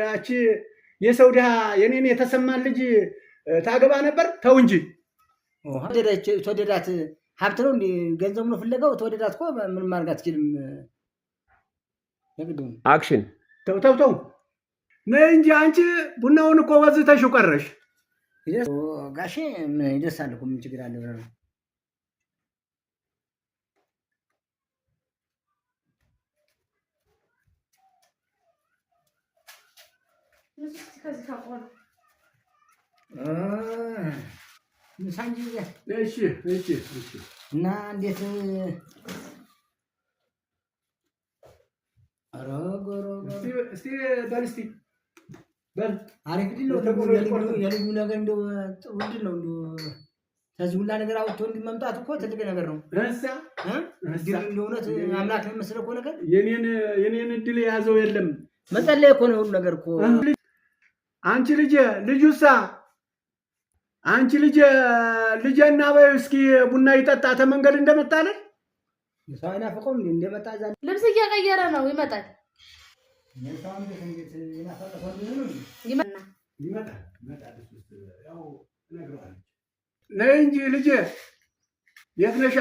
ያቺ የሰው ድሃ የኔን የተሰማን ልጅ ታገባ ነበር? ተው እንጂ ተወደዳት ሀብት ነው እንዴ? ገንዘብ ነው ፍለጋው። ተወደዳት እኮ ምን ማድረግ አትችልም። አክሽን ተው ነይ እንጂ አንቺ ቡናውን እኮ ወዝተሽው ቀረሽ። ጋሼ ምን ይደርሳል እኮ ምን ችግር አለ? ምሳንጂ እሺ እና እንዴት አረጎሮ እስቲ በል አሪፍ ዲል ነው። የልዩ ነገር እንደው ጥሩ ዲል ነው። እንደው ከዚህ ሁላ ነገር አውጥቶ እንዲመምጣት እኮ ትልቅ ነገር ነው። እውነት አምላክ የሚመስለው እኮ ነገር የኔን እድል የያዘው የለም። መጸለይ እኮ ነው ሁሉ ነገር እኮ። አንቺ ልጁሳ አንቺ ልጄና በይው እስኪ ቡና ይጠጣ ተመንገድ እንደመጣለን ሰው አይናፍቀውም እንደመጣ እዛ ልብስ እየቀየረ ነው ይመጣል። ነይ እንጂ ልጄ የት ነሻ?